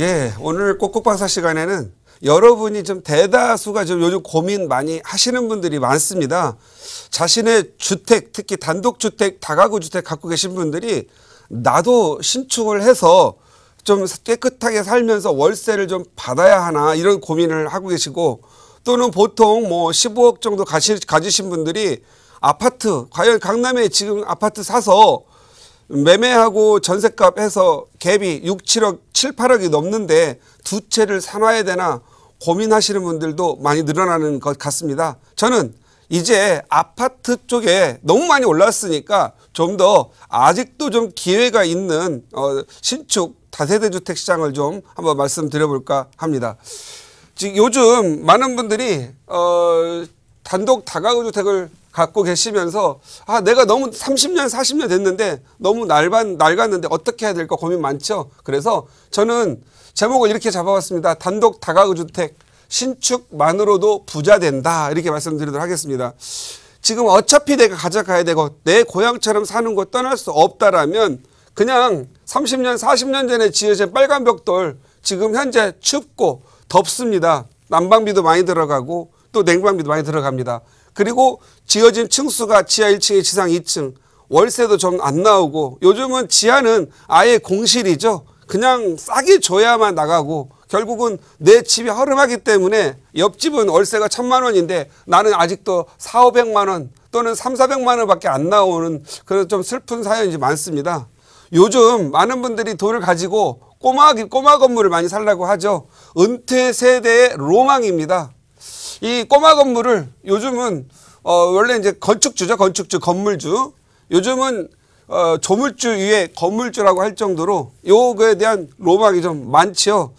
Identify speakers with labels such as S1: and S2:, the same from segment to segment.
S1: 예, 오늘 꼭꼭박사 시간에는 여러분이 좀 대다수가 좀 요즘 고민 많이 하시는 분들이 많습니다. 자신의 주택, 특히 단독주택, 다가구 주택 갖고 계신 분들이 나도 신축을 해서 좀 깨끗하게 살면서 월세를 좀 받아야 하나 이런 고민을 하고 계시고, 또는 보통 뭐 15억 정도 가지신 분들이 아파트, 과연 강남에 지금 아파트 사서 매매하고 전셋값 해서 갭이 6, 7억, 7, 8억이 넘는데 두 채를 사놔야 되나 고민하시는 분들도 많이 늘어나는 것 같습니다. 저는 이제 아파트 쪽에 너무 많이 올랐으니까 좀 더 아직도 좀 기회가 있는 신축 다세대 주택 시장을 좀 한번 말씀드려볼까 합니다. 지금 요즘 많은 분들이 단독 다가구 주택을 갖고 계시면서 내가 너무 30년 40년 됐는데 너무 낡았는데 어떻게 해야 될까 고민 많죠. 그래서 저는 제목을 이렇게 잡아봤습니다. 단독 다가구 주택 신축만으로도 부자 된다, 이렇게 말씀드리도록 하겠습니다. 지금 어차피 내가 가져가야 되고 내 고향처럼 사는 곳 떠날 수 없다라면 그냥 30년 40년 전에 지어진 빨간 벽돌, 지금 현재 춥고 덥습니다. 난방비도 많이 들어가고 또 냉방비도 많이 들어갑니다. 그리고 지어진 층수가 지하 1층에 지상 2층, 월세도 좀 안 나오고, 요즘은 지하는 아예 공실이죠. 그냥 싸게 줘야만 나가고, 결국은 내 집이 허름하기 때문에 옆집은 월세가 1,000만 원인데 나는 아직도 400~500만 원 또는 300~400만 원밖에 안 나오는 그런 좀 슬픈 사연이 많습니다. 요즘 많은 분들이 돈을 가지고 꼬마 건물을 많이 살라고 하죠. 은퇴 세대의 로망입니다. 이 꼬마 건물을 요즘은 원래 이제 건축주죠. 건축주, 건물주. 요즘은 조물주 위에 건물주라고 할 정도로 요거에 대한 로망이 좀 많죠.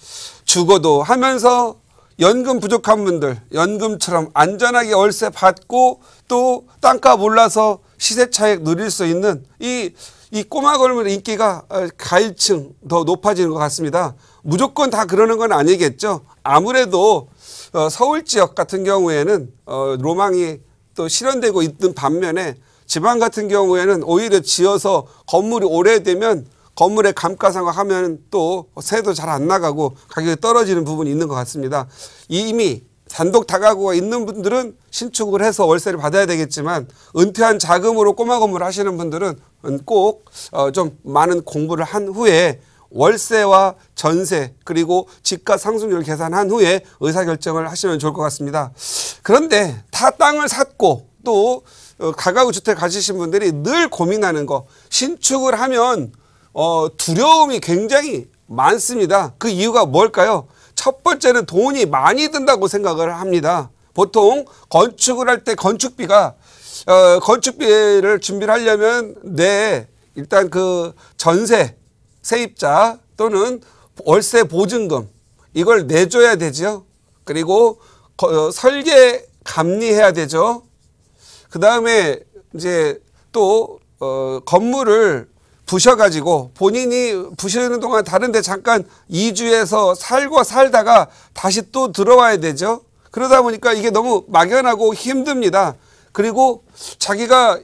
S1: 죽어도 하면서 연금 부족한 분들, 연금처럼 안전하게 월세 받고 또 땅값 올라서 시세 차익 누릴 수 있는 이 꼬마 건물의 인기가 가일층 더 높아지는 것 같습니다. 무조건 다 그러는 건 아니겠죠. 아무래도 서울 지역 같은 경우에는 로망이 또 실현되고 있는 반면에 지방 같은 경우에는 오히려 지어서 건물이 오래되면 건물의 감가상각하면 또 세도 잘 안 나가고 가격이 떨어지는 부분이 있는 것 같습니다. 이미 단독 다가구가 있는 분들은 신축을 해서 월세를 받아야 되겠지만, 은퇴한 자금으로 꼬마 건물을 하시는 분들은 꼭 좀 많은 공부를 한 후에 월세와 전세 그리고 집가 상승률을 계산한 후에 의사결정을 하시면 좋을 것 같습니다. 그런데 다 땅을 샀고 또 다가구 주택 가지신 분들이 늘 고민하는 거, 신축을 하면 두려움이 굉장히 많습니다. 그 이유가 뭘까요? 첫 번째는 돈이 많이 든다고 생각을 합니다. 보통 건축을 할 때 건축비가 건축비를 준비를 하려면 일단 그 전세 세입자 또는 월세 보증금 이걸 내줘야 되죠. 그리고 설계 감리해야 되죠. 그 다음에 이제 또 건물을 부셔가지고 본인이 부시는 동안 다른데 잠깐 이주해서 살다가 다시 또 들어와야 되죠. 그러다 보니까 이게 너무 막연하고 힘듭니다. 그리고 자기가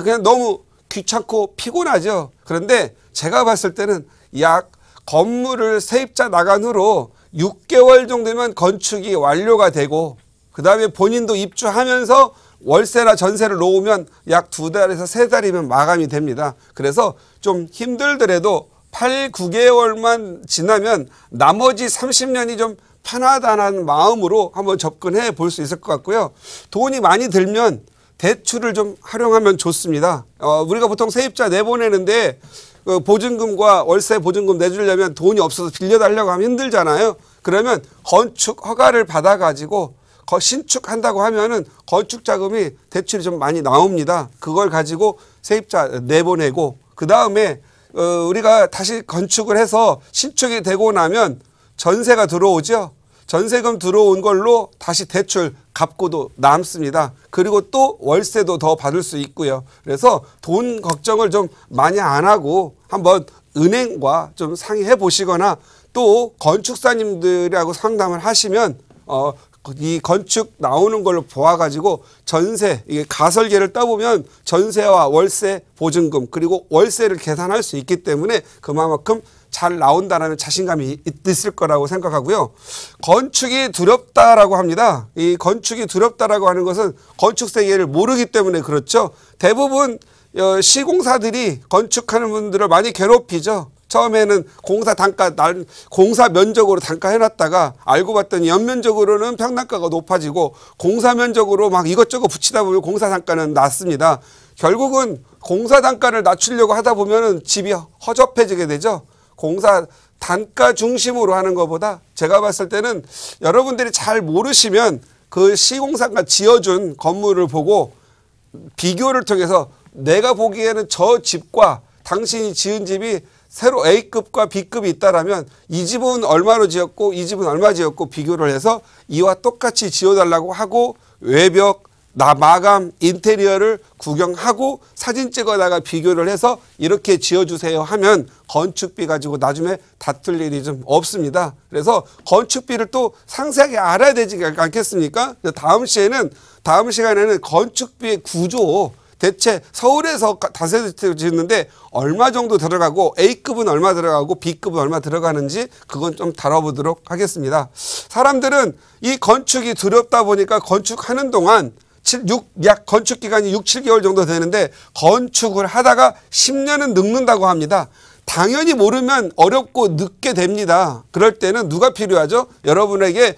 S1: 그냥 너무 귀찮고 피곤하죠. 그런데 제가 봤을 때는 약 건물을 세입자 나간 후로 6개월 정도면 건축이 완료가 되고, 그 다음에 본인도 입주하면서 월세나 전세를 놓으면 약 2달에서 3달이면 마감이 됩니다. 그래서 좀 힘들더라도 8, 9개월만 지나면 나머지 30년이 좀 편하다는 마음으로 한번 접근해 볼 수 있을 것 같고요. 돈이 많이 들면 대출을 좀 활용하면 좋습니다. 우리가 보통 세입자 내보내는데 보증금과 월세 보증금 내주려면 돈이 없어서 빌려달라고 하면 힘들잖아요. 그러면 건축 허가를 받아가지고 신축한다고 하면은 건축 자금이 대출이 좀 많이 나옵니다. 그걸 가지고 세입자 내보내고, 그 다음에 우리가 다시 건축을 해서 신축이 되고 나면 전세가 들어오죠. 전세금 들어온 걸로 다시 대출 갚고도 남습니다. 그리고 또 월세도 더 받을 수 있고요. 그래서 돈 걱정을 좀 많이 안 하고 한번 은행과 좀 상의해 보시거나 또 건축사님들하고 상담을 하시면 이 건축 나오는 걸로 보아가지고 전세, 이게 가설계를 떠보면 전세와 월세 보증금 그리고 월세를 계산할 수 있기 때문에 그만큼 잘 나온다는 자신감이 있을 거라고 생각하고요. 건축이 두렵다라고 합니다. 이 건축이 두렵다라고 하는 것은 건축 세계를 모르기 때문에 그렇죠. 대부분 시공사들이 건축하는 분들을 많이 괴롭히죠. 처음에는 공사 면적으로 단가 해놨다가 알고 봤더니 연면적으로는 평당가가 높아지고 공사 면적으로 막 이것저것 붙이다 보면 공사 단가는 낮습니다. 결국은 공사 단가를 낮추려고 하다 보면은 집이 허접해지게 되죠. 공사 단가 중심으로 하는 것보다 제가 봤을 때는 여러분들이 잘 모르시면 그 시공사가 지어준 건물을 보고 비교를 통해서 내가 보기에는 저 집과 당신이 지은 집이 새로 A급과 B급이 있다라면 이 집은 얼마로 지었고 이 집은 얼마 지었고 비교를 해서 이와 똑같이 지어달라고 하고 외벽, 마감, 인테리어를 구경하고 사진 찍어다가 비교를 해서 이렇게 지어주세요 하면 건축비 가지고 나중에 다툴 일이 좀 없습니다. 그래서 건축비를 또 상세하게 알아야 되지 않겠습니까? 다음 시간에는 건축비의 구조, 대체 서울에서 다세대 짓는데 얼마 정도 들어가고 A급은 얼마 들어가고 B급은 얼마 들어가는지 그건 좀 다뤄보도록 하겠습니다. 사람들은 이 건축이 두렵다 보니까 건축하는 동안 약 건축 기간이 6, 7개월 정도 되는데 건축을 하다가 10년은 늙는다고 합니다. 당연히 모르면 어렵고 늦게 됩니다. 그럴 때는 누가 필요하죠? 여러분에게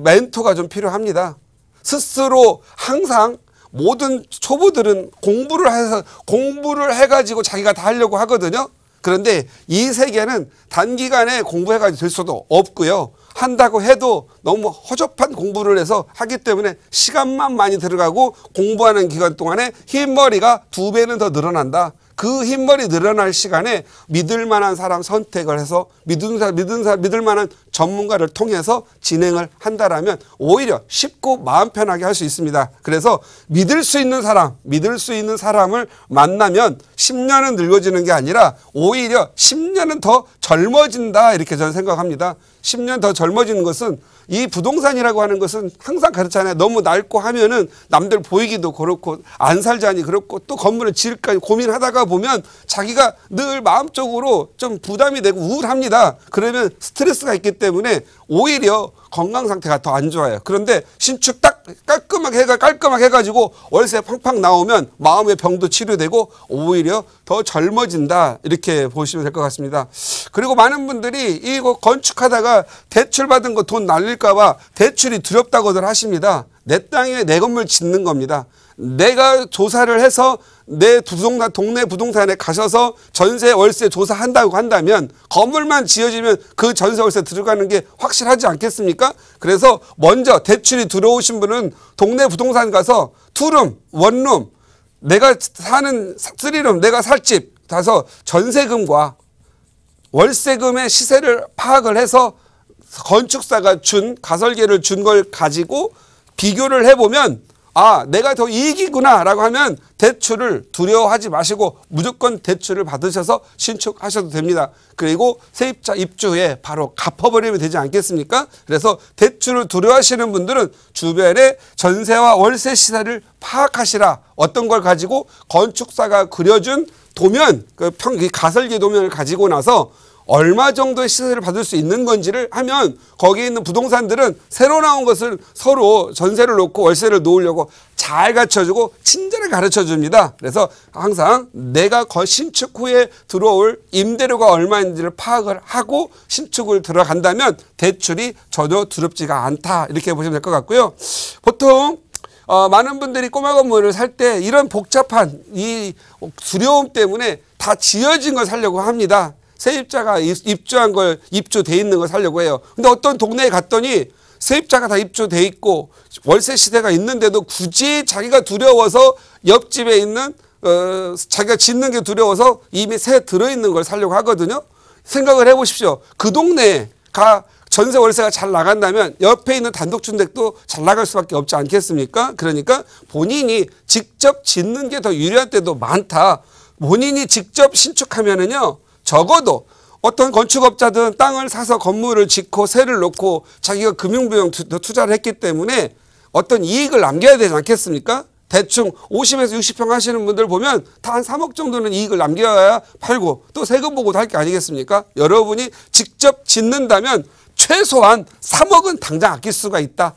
S1: 멘토가 좀 필요합니다. 스스로 항상 모든 초보들은 공부를 해가지고 자기가 다 하려고 하거든요. 그런데 이 세계는 단기간에 공부해가지고 될 수도 없고요. 한다고 해도 너무 허접한 공부를 해서 하기 때문에 시간만 많이 들어가고 공부하는 기간 동안에 흰머리가 2배는 더 늘어난다. 그 흰머리 늘어날 시간에 믿을 만한 사람 선택을 해서 믿을 만한 전문가를 통해서 진행을 한다라면 오히려 쉽고 마음 편하게 할 수 있습니다. 그래서 믿을 수 있는 사람을 만나면 10년은 늙어지는 게 아니라 오히려 10년은 더 젊어진다 이렇게 저는 생각합니다. 10년 더 젊어지는 것은 이 부동산이라고 하는 것은 항상 그렇잖아요. 너무 낡고 하면은 남들 보이기도 그렇고 안 살자니 그렇고 또 건물을 지을까 고민하다가 보면 자기가 늘 마음적으로 좀 부담이 되고 우울합니다. 그러면 스트레스가 있기 때문에 오히려 건강 상태가 더 안 좋아요. 그런데 신축 딱 깔끔하게 해가지고 월세 팡팡 나오면 마음의 병도 치료되고 오히려 더 젊어진다 이렇게 보시면 될 것 같습니다. 그리고 많은 분들이 이거 건축하다가 대출 받은 거 돈 날릴까 봐 대출이 두렵다고들 하십니다. 내 땅에 내 건물 짓는 겁니다. 내가 조사를 해서 내 동네 부동산에 가셔서 전세 월세 조사한다고 한다면 건물만 지어지면 그 전세 월세 들어가는 게 확실하지 않겠습니까? 그래서 먼저 대출이 들어오신 분은 동네 부동산 가서 투룸, 원룸, 내가 사는 쓰리룸, 내가 살 집 가서 전세금과 월세금의 시세를 파악을 해서 건축사가 준 가설계를 준 걸 가지고 비교를 해보면 아, 내가 더 이익이구나 라고 하면 대출을 두려워하지 마시고 무조건 대출을 받으셔서 신축하셔도 됩니다. 그리고 세입자 입주 후에 바로 갚아버리면 되지 않겠습니까? 그래서 대출을 두려워하시는 분들은 주변에 전세와 월세 시세를 파악하시라. 어떤 걸 가지고 건축사가 그려준 도면, 가설계 도면을 가지고 나서 얼마 정도의 시세를 받을 수 있는 건지를 하면 거기에 있는 부동산들은 새로 나온 것을 서로 전세를 놓고 월세를 놓으려고 잘 갖춰주고 친절하게 가르쳐줍니다. 그래서 항상 내가 신축 후에 들어올 임대료가 얼마인지를 파악을 하고 신축을 들어간다면 대출이 전혀 두렵지가 않다 이렇게 보시면 될 것 같고요. 보통 많은 분들이 꼬마 건물을 살 때 이런 복잡한 이 두려움 때문에 다 지어진 걸 사려고 합니다. 세입자가 입주한 걸 입주돼 있는 걸 사려고 해요. 근데 어떤 동네에 갔더니 세입자가 다 입주돼 있고 월세 시대가 있는데도 굳이 자기가 두려워서 옆집에 있는 자기가 짓는 게 두려워서 이미 새 들어있는 걸 사려고 하거든요. 생각을 해보십시오. 그 동네가 전세 월세가 잘 나간다면 옆에 있는 단독주택도 잘 나갈 수밖에 없지 않겠습니까? 그러니까 본인이 직접 짓는 게 더 유리한 때도 많다. 본인이 직접 신축하면은요. 적어도 어떤 건축업자들은 땅을 사서 건물을 짓고 세를 놓고 자기가 금융비용 투자를 했기 때문에 어떤 이익을 남겨야 되지 않겠습니까? 대충 50에서 60평 하시는 분들 보면 다 한 3억 정도는 이익을 남겨야 팔고 또 세금 보고도 할 게 아니겠습니까? 여러분이 직접 짓는다면 최소한 3억은 당장 아낄 수가 있다.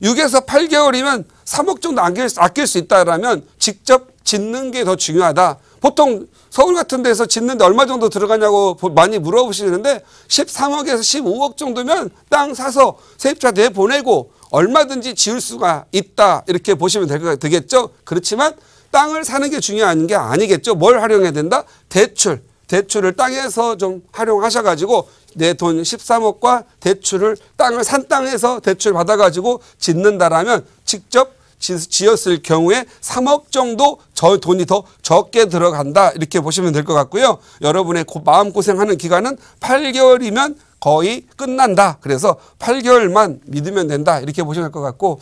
S1: 6에서 8개월이면 3억 정도 아낄 수 있다라면 직접 짓는 게 더 중요하다. 보통 서울 같은 데서 짓는데 얼마 정도 들어가냐고 많이 물어보시는데 13억에서 15억 정도면 땅 사서 세입자 내보내고 얼마든지 지을 수가 있다. 이렇게 보시면 되겠죠. 그렇지만 땅을 사는 게 중요한 게 아니겠죠. 뭘 활용해야 된다? 대출을 땅에서 좀 활용하셔가지고 내 돈 13억과 대출을 땅을 산 땅에서 대출 받아가지고 짓는다라면 직접 지었을 경우에 3억 정도 돈이 더 적게 들어간다. 이렇게 보시면 될 것 같고요. 여러분의 마음고생하는 기간은 8개월이면 거의 끝난다. 그래서 8개월만 믿으면 된다. 이렇게 보시면 될 것 같고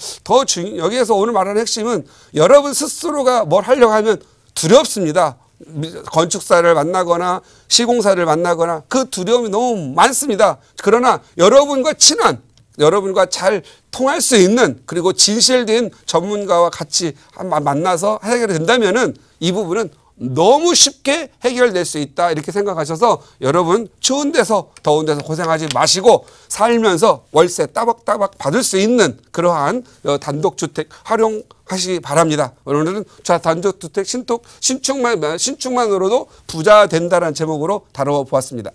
S1: 여기에서 오늘 말하는 핵심은 여러분 스스로가 뭘 하려고 하면 두렵습니다. 건축사를 만나거나 시공사를 만나거나 그 두려움이 너무 많습니다. 그러나 여러분과 친한 여러분과 잘 통할 수 있는 그리고 진실된 전문가와 같이 만나서 해결이 된다면은 이 부분은 너무 쉽게 해결될 수 있다 이렇게 생각하셔서 여러분 추운 데서 더운 데서 고생하지 마시고 살면서 월세 따박따박 받을 수 있는 그러한 단독주택 활용하시기 바랍니다. 오늘은 단독주택 신축만으로도 부자 된다는 제목으로 다뤄보았습니다.